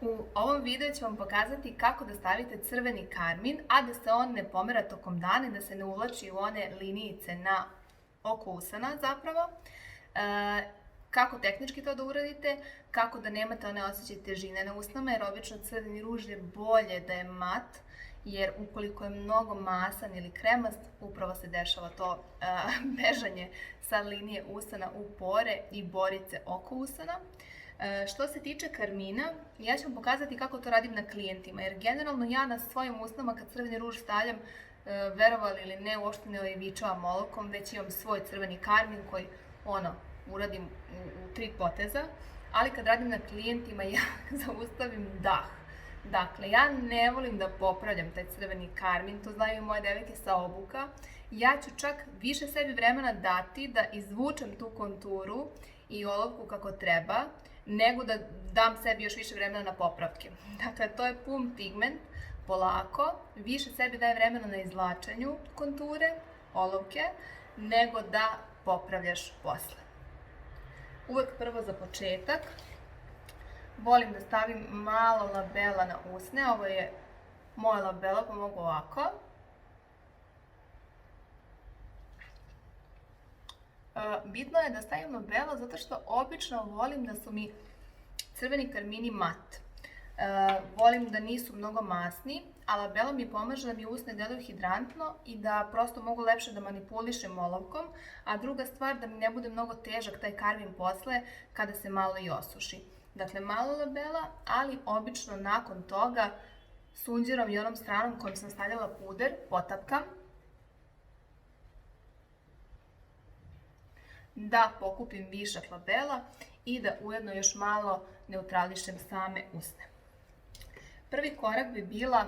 U ovom videu ću vam pokazati kako da stavite crveni karmin, a da se on ne pomera tokom dana i da se ne uvlači u one linijice oko usana zapravo. Kako tehnički to da uradite, kako da nemate one osjećaj težine na usnama, jer obično crveni ruž je bolje da je mat, jer ukoliko je mnogo masan ili kremast, upravo se dešava to bežanje sa linije usana u pore i borice oko usana. Što se tiče karmina, ja ću vam pokazati kako to radim na klijentima, jer generalno ja na svojim usnama kad crveni ruž stavljam, verovali ili ne, uopšte ne ojevičavam olovkom, već imam svoj crveni karmin koji uradim u 3 poteza, ali kad radim na klijentima ja zaustavim dah. Dakle, ja ne volim da popravljam taj crveni karmin, to znaju i moje devojke sa obuka. Ja ću čak više sebi vremena dati da izvučem tu konturu i olovku kako treba, nego da dam sebi još više vremena na popravke. Dakle, to je pun pigment, polako, više sebi daje vremena na izvlačenju konture, olovke, nego da popravljaš posle. Uvek prvo za početak volim da stavim malo labela na usne, ovo je moje labelo pa mogu ovako. Bitno je da stavim labelo zato što obično volim da su mi crveni karmini mat. Volim da nisu mnogo masni, a labelo mi pomaže da mi usne deluju hidrantno i da prosto mogu lepše da manipulišem olovkom, a druga stvar da mi ne bude mnogo težak taj karmin posle kada se malo i osuši. Dakle, malo labela, ali obično nakon toga sunđerom i onom stranom kojom sam stavljala puder potapkam da pokupim višak labela i da ujedno još malo neutrališem same usne. Prvi korak bi bila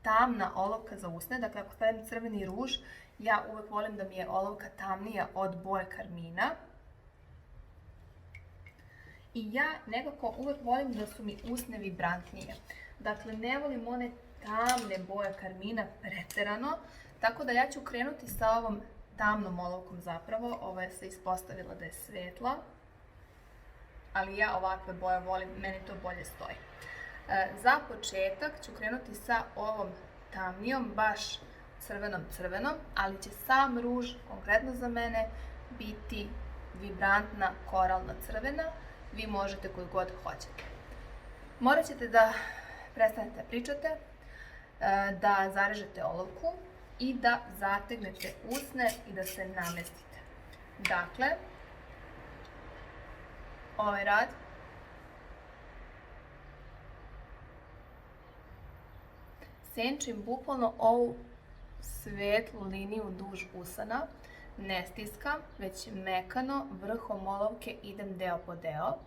tamna olovka za usne, dakle ako stavim crveni ruž, ja uvek volim da mi je olovka tamnija od boje karmina. I ja nekako uvek volim da su mi usne vibrantnije. Dakle, ne volim one tamne boje karmina preterano, tako da ja ću krenuti sa ovom tamnom olovkom zapravo. Ova je se ispostavila da je svetla, ali ja ovakve boje volim, meni to bolje stoji. Za početak ću krenuti sa ovom tamnijom, baš crvenom, ali će sam ruž, konkretno za mene, biti vibrantna koralna crvena. Vi možete koju god hoćete. Morat ćete da prestanete da pričate, da zarežete olovku i da zategnete usne i da se namestite. Dakle, ovaj rad senčim bukvalno ovu svetlu liniju duž usana, ne stiskam, već mekano vrhom olovke idem deo po deo.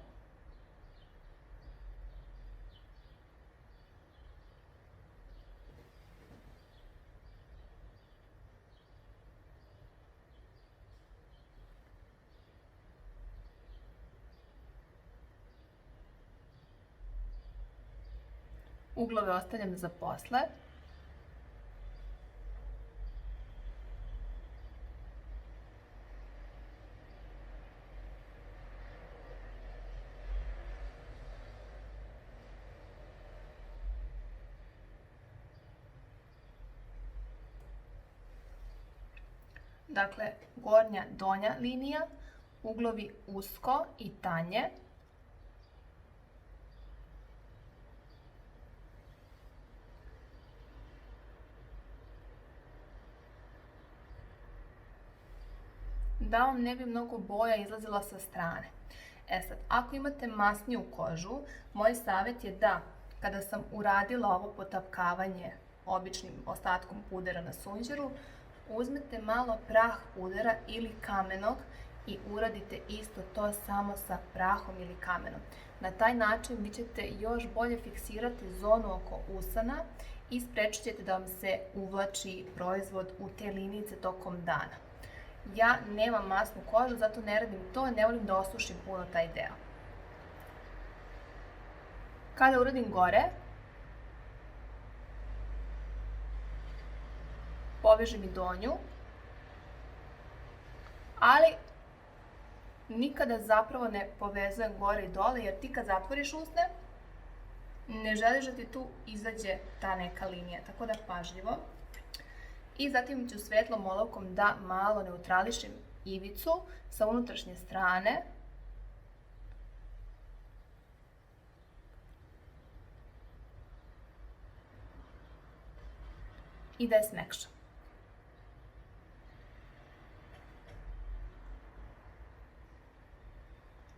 Uglove ostavljam za posle. Dakle, gornja, donja linija, uglovi usko i tanje. Da vam ne bi mnogo boja izlazila sa strane. Sad, ako imate masniju kožu, moj savjet je da, kada sam uradila ovo potapkavanje običnim ostatkom pudera na sunđeru, uzmete malo prah pudera ili kamenog i uradite isto to samo sa prahom ili kamenom. Na taj način vi ćete još bolje fiksirati zonu oko usana i sprečit ćete da vam se uvlači proizvod u te linijice tokom dana. Ja nemam masnu kožu, zato ne radim to, ne volim da osušim puno taj deo. Kada uradim gore, povežem i donju, ali nikada zapravo ne povezujem gore i dole, jer ti kad zatvoriš usne, Ne želiš da ti tu izađe ta neka linija, tako da pažljivo. I zatim ću svetlom olovkom da malo neutrališem ivicu sa unutrašnje strane. I da je smekšam.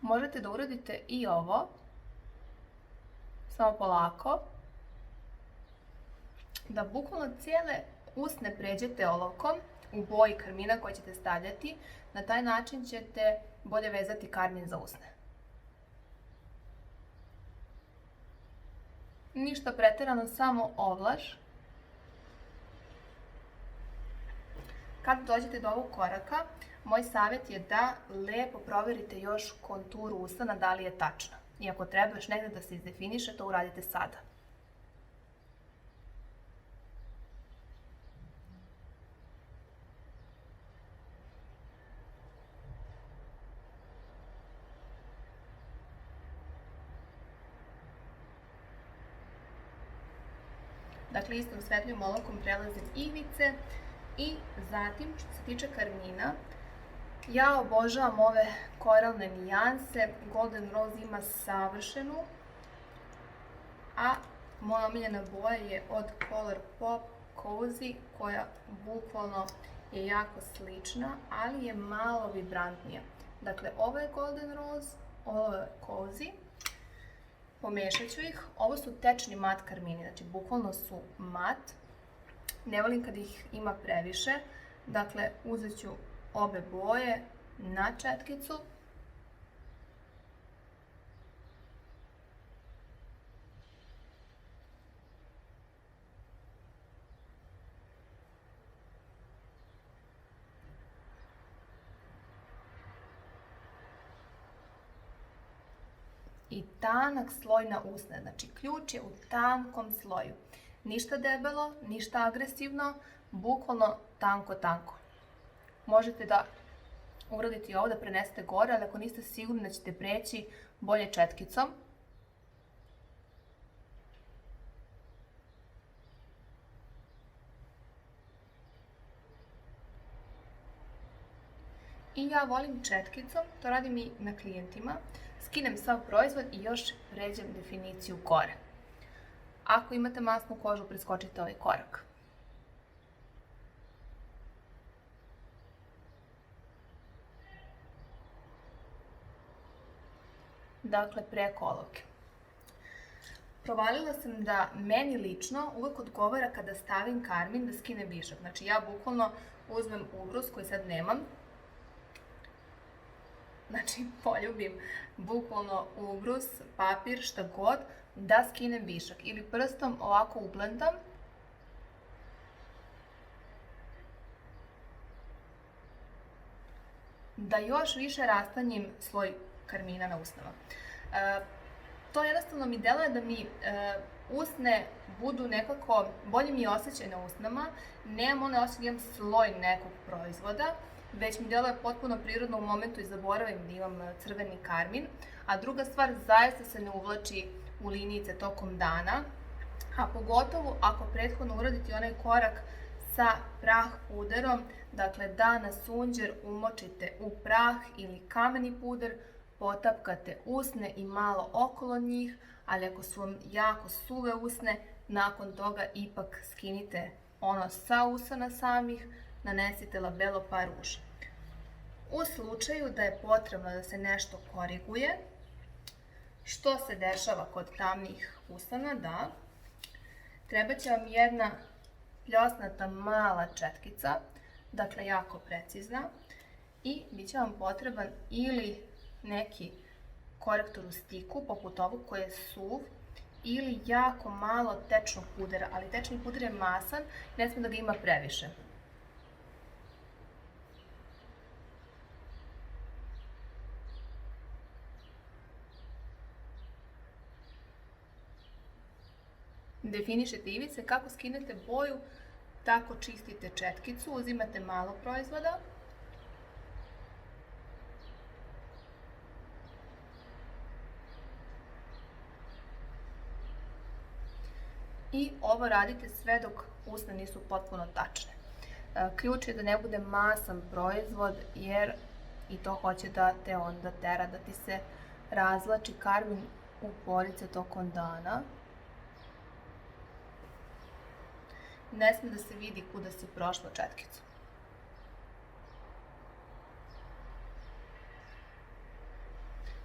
Možete da uradite i ovo, samo polako, da bukvalno cijele usne pređete olovkom u boji karmina koji ćete stavljati. Na taj način ćete bolje vezati karmin za usne. Ništa pretjerano, samo ovlaž. Kad dođete do ovog koraka, moj savjet je da lepo provjerite još konturu usana da li je tačna. I ako treba još negdje da se izdefiniše, to uradite sada. Dakle, istom svetlijom olovkom prelazim ivice i zatim, što se tiče karmina, ja obožavam ove koralne nijanse. Golden Rose ima savršenu, a moja omiljena boja je od Colourpop Cozy, koja bukvalno je jako slična, ali je malo vibrantnija. Dakle, ovo je Golden Rose, ovo je Cozy. Pomešat ću ih. Ovo su tečni mat karmini, znači bukvalno su mat. Ne volim kad ih ima previše. Dakle, uzet ću obe boje na četkicu. I tanak sloj na usne, znači ključ je u tankom sloju. Ništa debelo, ništa agresivno, bukvalno tanko. Možete da uradite ovo, da prenesete gore, ali ako niste sigurni da ćete preći, bolje četkicom. I ja volim četkicom, to radim i na klijentima. Skinem sav proizvod i još pređem definiciju kore. Ako imate masnu kožu, preskočite ovaj korak. Dakle, preko olovke. Provalila sam da meni lično uvek odgovara kada stavim karmin da skinem višak. Znači, ja bukvalno uzmem ubrus koji sad nemam. Znači, poljubim bukvalno ubrus, papir, šta god, da skinem višak. Ili prstom ovako ublendam. Da još više rastanjim sloj karmina na usnama. To jednostavno mi deluje da mi usne budu nekako, bolje mi osjećaj na usnama, nemam onaj osjećaj da imam sloj nekog proizvoda, već mi deluje potpuno prirodno u momentu i zaboravim da imam crveni karmin. A druga stvar, zaista se ne uvlači u linijice tokom dana, a pogotovo ako prethodno uradite onaj korak sa prah puderom, dakle da na sunđer umočite u prah ili kameni puder, potapkate usne i malo okolo njih, ali ako su vam jako suve usne, nakon toga ipak skinite ono sa usana samih, nanesite labelo pa ruž. U slučaju da je potrebno da se nešto koriguje, što se dešava kod tamnih usana, da, treba će vam jedna pljosnata mala četkica, dakle jako precizna, i bit će vam potreban ili neki korektor u stiku, poput ovog koji je suv, ili jako malo tečnog pudera, ali tečni puder je masan, ne sme da ga ima previše. Definišete ivice, kako skinete boju, tako čistite četkicu, uzimate malo proizvoda. I ovo radite sve dok usne nisu potpuno tačne. Ključ je da ne bude masan proizvod, jer i to hoće da te onda tera da ti se razvlači karmin u porice tokom dana. Ne sme da se vidi kuda si prošla četkicu.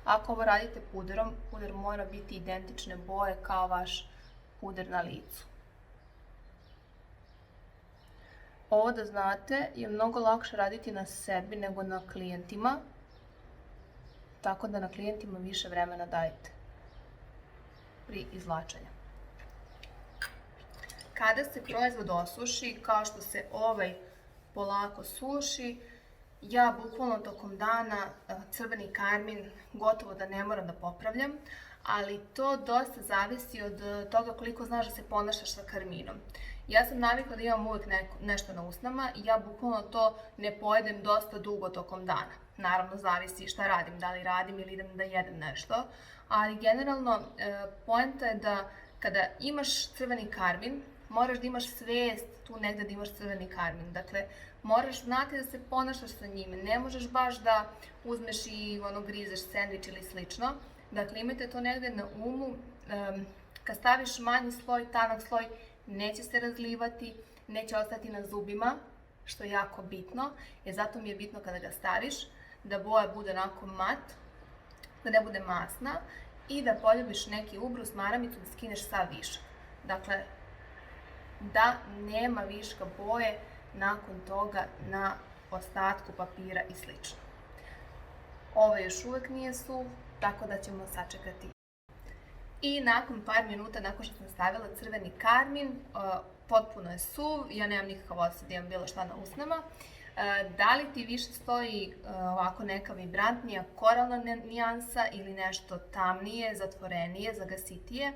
Ako ovo radite puderom, puder mora biti identične boje kao vaš puder na licu. Ovo, da znate, je mnogo lakše raditi na sebi nego na klijentima, tako da na klijentima više vremena dajte pri izvlačenju. Kada se proizvod osuši, kao što se ovaj polako suši, ja bukvalno tokom dana crveni karmin gotovo da ne moram da popravljam, ali to dosta zavisi od toga koliko znaš da se ponašaš sa karminom. Ja sam navikla da imam uvek nešto na usnama i ja bukvalno to ne pojedem dosta dugo tokom dana. Naravno, zavisi šta radim, da li radim ili idem da jedem nešto, ali generalno poenta je da kada imaš crveni karmin, moraš da imaš svest tu negde da imaš crveni karmin. Dakle, moraš znati da se ponašaš sa njime. Ne možeš baš da uzmeš i grizeš sendvič ili slično. Dakle, imajte to negde na umu. Kad staviš manji sloj, tanak sloj, neće se razlivati, neće ostati na zubima, što je jako bitno. Zato mi je bitno kada ga staviš, da boja bude onako mat, da ne bude masna i da poljubiš neki ubrus, maramicu, da skineš sav višak. Dakle, da nema viška boje nakon toga na ostatku papira i slično. Ovo još uvek nije suv, tako da ćemo sačekati. I nakon par minuta, nakon što sam stavila crveni karmin, potpuno je suv, ja nemam nikakav osjećaj da imam bilo šta na usnama. Da li ti više stoji ovako neka vibrantnija koralna nijansa ili nešto tamnije, zatvorenije, zagasitije,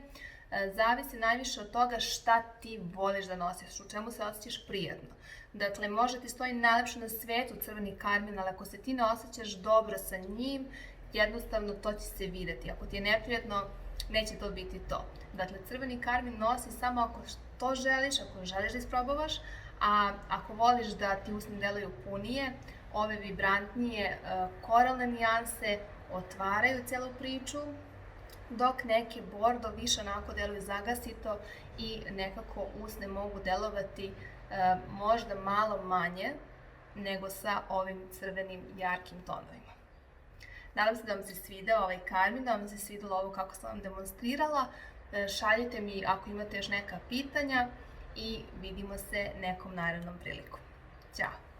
zavisi najviše od toga šta ti voliš da nosiš, u čemu se osjećaš prijatno. Dakle, može ti stoji najlepše na svetu crveni karmin, ali ako se ti ne osjećaš dobro sa njim, jednostavno to će se videti. Ako ti je neprijatno, neće to biti to. Dakle, crveni karmin nosi samo ako to želiš, ako želiš da isprobaš, a ako voliš da ti usne deluju punije, ove vibrantnije koralne nijanse otvaraju celu priču, dok neke bordo više onako deluju zagasito i nekako usne mogu delovati možda malo manje nego sa ovim crvenim jarkim tonovima. Nadam se da vam se svideo ovaj karmin, da vam se svidelo ovo kako sam vam demonstrirala. Šaljite mi ako imate još neka pitanja i vidimo se nekom narednom prilikom. Ćao!